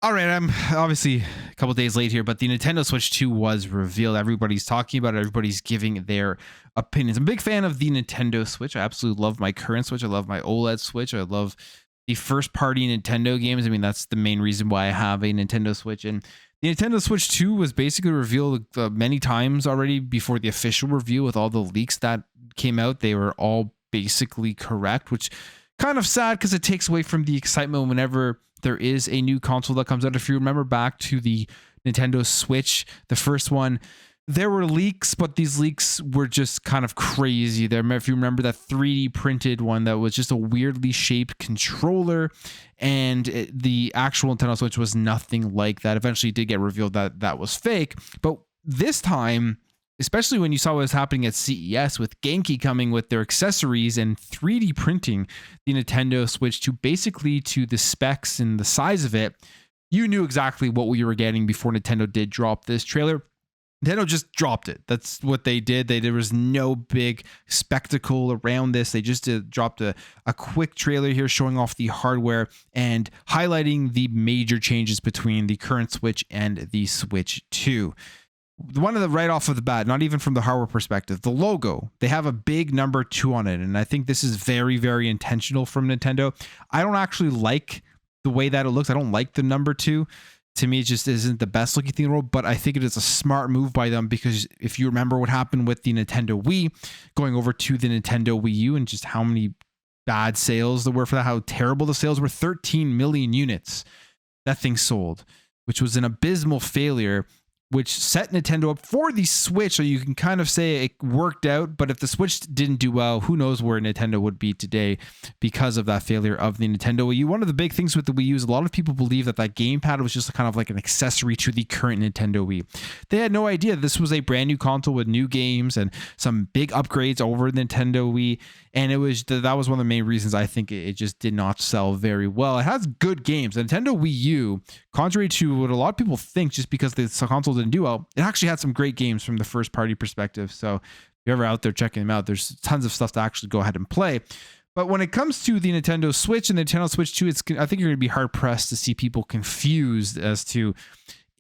All right, I'm obviously a couple days late here, but the Nintendo Switch 2 was revealed. Everybody's talking about it. Everybody's giving their opinions. I'm a big fan of the Nintendo Switch. I absolutely love my current Switch. I love my OLED Switch. I love the first party Nintendo games. I mean, that's the main reason why I have a Nintendo Switch. And the Nintendo Switch 2 was basically revealed many times already before the official review with all the leaks that came out. They were all basically correct, which kind of sad because it takes away from the excitement whenever there is a new console that comes out. If you remember back to the Nintendo Switch, the first one, there were leaks, but these leaks were just kind of crazy. There, if you remember that 3D printed one that was just a weirdly shaped controller, and the actual Nintendo Switch was nothing like that. Eventually, it did get revealed that that was fake, but this time, especially when you saw what was happening at CES with Genki coming with their accessories and 3D printing the Nintendo Switch to basically to the specs and the size of it, you knew exactly what we were getting before Nintendo did drop this trailer. Nintendo just dropped it. That's what they did. There was no big spectacle around this. They just dropped a quick trailer here showing off the hardware and highlighting the major changes between the current Switch and the Switch 2. One of the right off of the bat, not even from the hardware perspective, the logo, they have a big number 2 on it. And I think this is very, very intentional from Nintendo. I don't actually like the way that it looks. I don't like the number 2. To me, it just isn't the best looking thing in the world, but I think it is a smart move by them because if you remember what happened with the Nintendo Wii going over to the Nintendo Wii U and just how many bad sales there were for that, how terrible the sales were, 13 million units that thing sold, which was an abysmal failure, which set Nintendo up for the Switch. So you can kind of say it worked out, but if the Switch didn't do well, who knows where Nintendo would be today because of that failure of the Nintendo Wii U. One of the big things with the Wii U is a lot of people believe that that gamepad was just kind of like an accessory to the current Nintendo Wii. They had no idea this was a brand new console with new games and some big upgrades over Nintendo Wii. And it was that was one of the main reasons I think it just did not sell very well. It has good games. The Nintendo Wii U, contrary to what a lot of people think, just because the console didn't do well, it actually had some great games from the first party perspective. So if you're ever out there checking them out, there's tons of stuff to actually go ahead and play. But when it comes to the Nintendo Switch and the Nintendo Switch 2, I think you're going to be hard pressed to see people confused as to,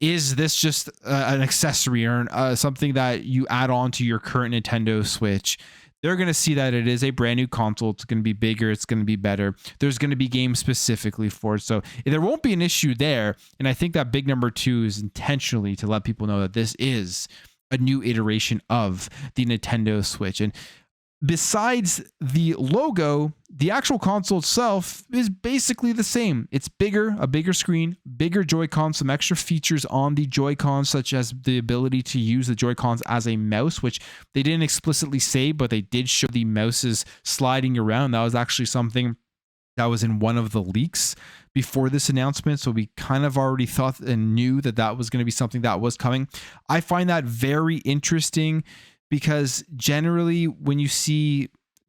is this just an accessory or something that you add on to your current Nintendo Switch? They're going to see that it is a brand new console. It's going to be bigger. It's going to be better. There's going to be games specifically for it. So there won't be an issue there. And I think that big number 2 is intentionally to let people know that this is a new iteration of the Nintendo Switch. And besides the logo, the actual console itself is basically the same. It's bigger, a bigger screen, bigger Joy-Cons, some extra features on the Joy-Cons, such as the ability to use the Joy-Cons as a mouse, which they didn't explicitly say, but they did show the mouses sliding around. That was actually something that was in one of the leaks before this announcement. So we kind of already thought and knew that that was going to be something that was coming. I find that very interesting because generally when you see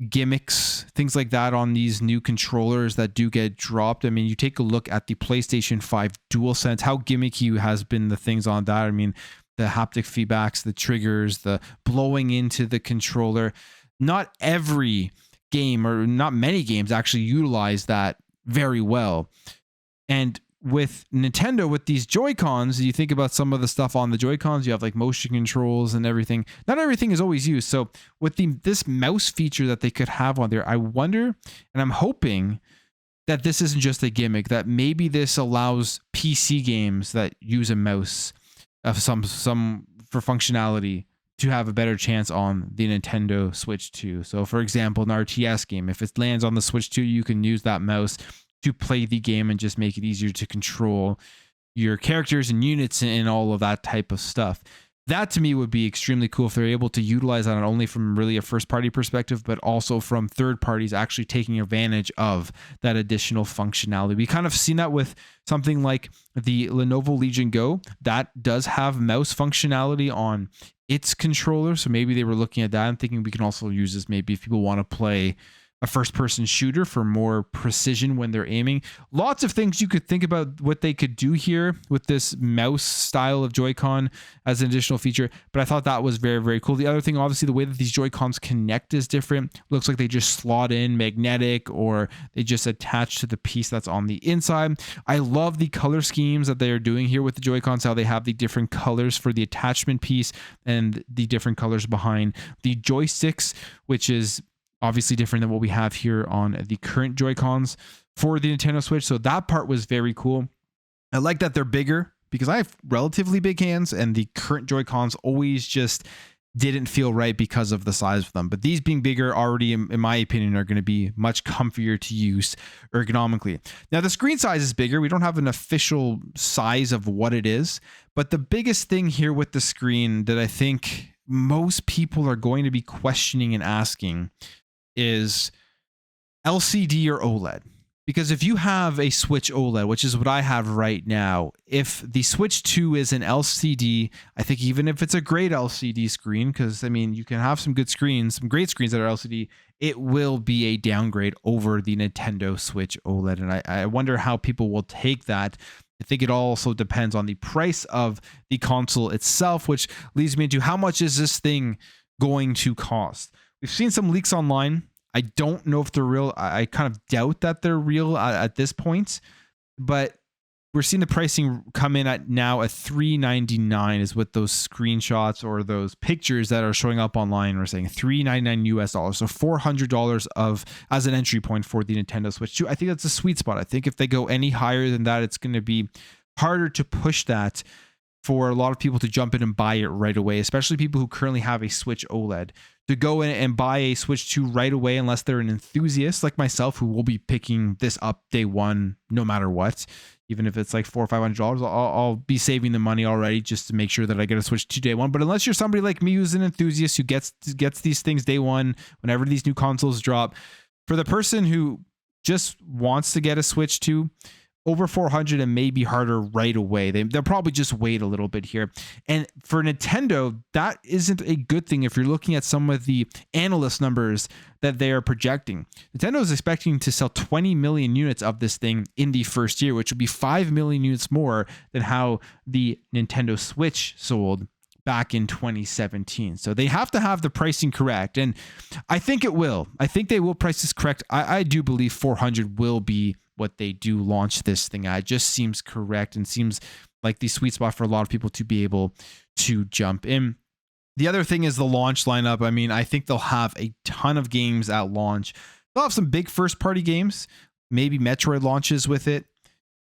gimmicks, things like that on these new controllers that do get dropped, I mean, you take a look at the PlayStation 5 DualSense, how gimmicky has been the things on that. I mean, the haptic feedbacks, the triggers, the blowing into the controller. Not every game or not many games actually utilize that very well. And with Nintendo, with these Joy-Cons, you think about some of the stuff on the Joy-Cons, you have like motion controls and everything. Not everything is always used. So with this mouse feature that they could have on there, I wonder, and I'm hoping that this isn't just a gimmick, that maybe this allows PC games that use a mouse of some for functionality to have a better chance on the Nintendo Switch 2. So for example, an RTS game, if it lands on the Switch 2, you can use that mouse to play the game and just make it easier to control your characters and units and all of that type of stuff. That to me would be extremely cool if they're able to utilize that not only from really a first party perspective, but also from third parties actually taking advantage of that additional functionality. We kind of seen that with something like the Lenovo Legion Go that does have mouse functionality on its controller. So maybe they were looking at that and thinking we can also use this maybe if people want to play a first person shooter for more precision when they're aiming. Lots of things you could think about what they could do here with this mouse style of Joy-Con as an additional feature, but I thought that was very, very cool. The other thing, obviously, the way that these Joy-Cons connect is different. Looks like they just slot in magnetic, or they just attach to the piece that's on the inside. I love the color schemes that they are doing here with the Joy-Cons, how they have the different colors for the attachment piece and the different colors behind the joysticks, which is obviously different than what we have here on the current Joy-Cons for the Nintendo Switch. So that part was very cool. I like that they're bigger because I have relatively big hands, and the current Joy-Cons always just didn't feel right because of the size of them. But these being bigger already, in my opinion, are going to be much comfier to use ergonomically. Now, the screen size is bigger. We don't have an official size of what it is, but the biggest thing here with the screen that I think most people are going to be questioning and asking is LCD or OLED. Because if you have a Switch OLED, which is what I have right now, if the Switch 2 is an LCD, I think even if it's a great LCD screen, because I mean, you can have some good screens, some great screens that are LCD, it will be a downgrade over the Nintendo Switch OLED. And I wonder how people will take that. I think it also depends on the price of the console itself, which leads me into how much is this thing going to cost? We've seen some leaks online. I don't know if they're real. I kind of doubt that they're real at this point, but we're seeing the pricing come in at now at $399 is what those screenshots or those pictures that are showing up online are saying. $399 US, so $400 of as an entry point for the Nintendo Switch 2. I think that's a sweet spot. I think if they go any higher than that, it's going to be harder to push that for a lot of people to jump in and buy it right away, especially people who currently have a Switch OLED. To go in and buy a Switch 2 right away, unless they're an enthusiast like myself, who will be picking this up day one, no matter what, even if it's like $400 or $500, I'll be saving the money already just to make sure that I get a Switch 2 day one. But unless you're somebody like me who's an enthusiast who gets these things day one, whenever these new consoles drop, for the person who just wants to get a Switch 2, over 400 and maybe harder right away. They'll probably just wait a little bit here. And for Nintendo, that isn't a good thing if you're looking at some of the analyst numbers that they are projecting. Nintendo is expecting to sell 20 million units of this thing in the first year, which would be 5 million units more than how the Nintendo Switch sold back in 2017. So they have to have the pricing correct. And I think it will. I think they will price this correct. I do believe 400 will be what they do launch this thing at. It just seems correct and seems like the sweet spot for a lot of people to be able to jump in. The other thing is the launch lineup. I mean, I think they'll have a ton of games at launch. They'll have some big first party games, maybe Metroid launches with it.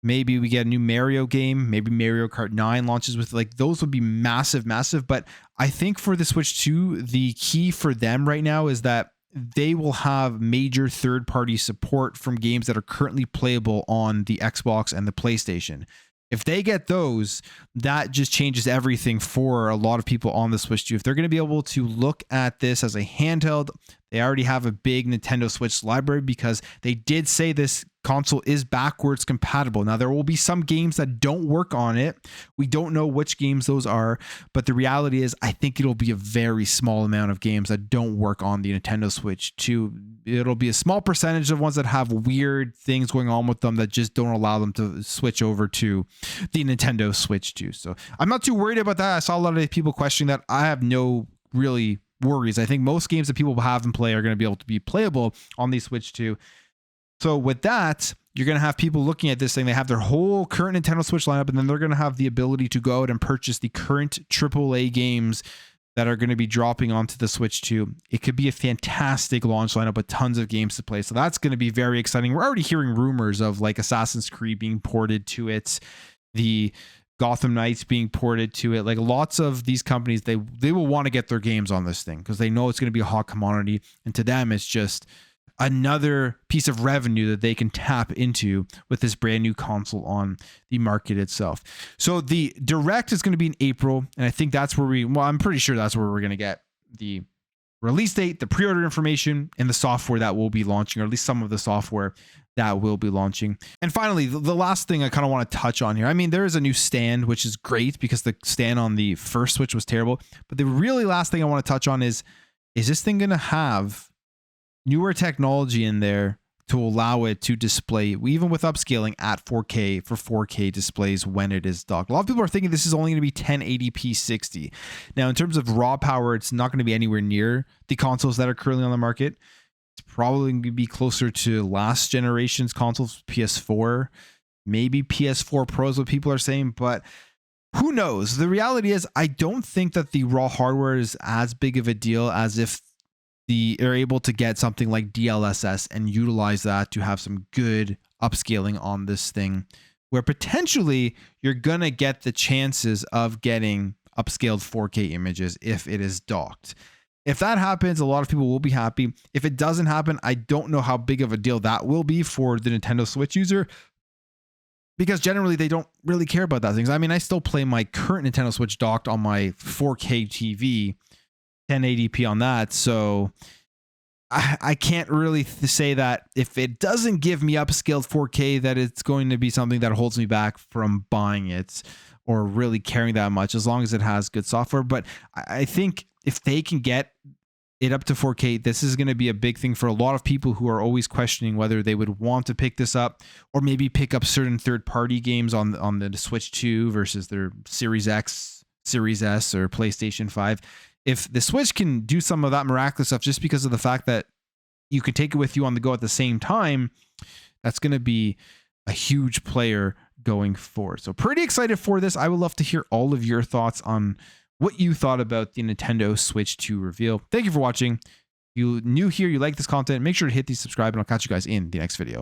Maybe we get a new Mario game. Maybe Mario Kart 9 launches with it. Like, those would be massive, massive. But I think for the Switch 2, the key for them right now is that they will have major third-party support from games that are currently playable on the Xbox and the PlayStation. If they get those, that just changes everything for a lot of people on the Switch 2. If they're going to be able to look at this as a handheld, they already have a big Nintendo Switch library because they did say this console is backwards compatible. Now, there will be some games that don't work on it. We don't know which games those are, but the reality is I think it'll be a very small amount of games that don't work on the Nintendo Switch 2. It'll be a small percentage of ones that have weird things going on with them that just don't allow them to switch over to the Nintendo Switch 2. So I'm not too worried about that. I saw a lot of people questioning that. I have no really worries. I think most games that people have and play are going to be able to be playable on the Switch 2. So with that, you're going to have people looking at this thing. They have their whole current Nintendo Switch lineup, and then they're going to have the ability to go out and purchase the current AAA games that are going to be dropping onto the Switch 2. It could be a fantastic launch lineup with tons of games to play. So that's going to be very exciting. We're already hearing rumors of like Assassin's Creed being ported to it, the Gotham Knights being ported to it. Like, lots of these companies, they will want to get their games on this thing because they know it's going to be a hot commodity. And to them, it's just another piece of revenue that they can tap into with this brand new console on the market itself. So the Direct is going to be in April, and I think that's where I'm pretty sure that's where we're going to get the release date, the pre-order information, and the software that will be launching, or at least some of the software that will be launching. And finally, the last thing I kind of want to touch on here. I mean, there is a new stand, which is great because the stand on the first Switch was terrible. But the really last thing I want to touch on is this thing going to have newer technology in there to allow it to display, even with upscaling, at 4K for 4K displays when it is docked. A lot of people are thinking this is only going to be 1080p 60. Now, in terms of raw power, it's not going to be anywhere near the consoles that are currently on the market. It's probably going to be closer to last generation's consoles, PS4, maybe PS4 Pros, what people are saying, but who knows? The reality is, I don't think that the raw hardware is as big of a deal as if they're able to get something like DLSS and utilize that to have some good upscaling on this thing, where potentially you're going to get the chances of getting upscaled 4K images if it is docked. If that happens, a lot of people will be happy. If it doesn't happen, I don't know how big of a deal that will be for the Nintendo Switch user, because generally they don't really care about that things. I mean, I still play my current Nintendo Switch docked on my 4K TV, 1080p on that. So I can't really say that if it doesn't give me upscaled 4K, that it's going to be something that holds me back from buying it or really caring that much, as long as it has good software. But I think if they can get it up to 4K, this is going to be a big thing for a lot of people who are always questioning whether they would want to pick this up or maybe pick up certain third-party games on the Switch 2 versus their Series X, Series S, or PlayStation 5. If the Switch can do some of that miraculous stuff just because of the fact that you can take it with you on the go at the same time, that's going to be a huge player going forward. So pretty excited for this. I would love to hear all of your thoughts on what you thought about the Nintendo Switch 2 reveal. Thank you for watching. If you're new here, you like this content, make sure to hit the subscribe, and I'll catch you guys in the next video.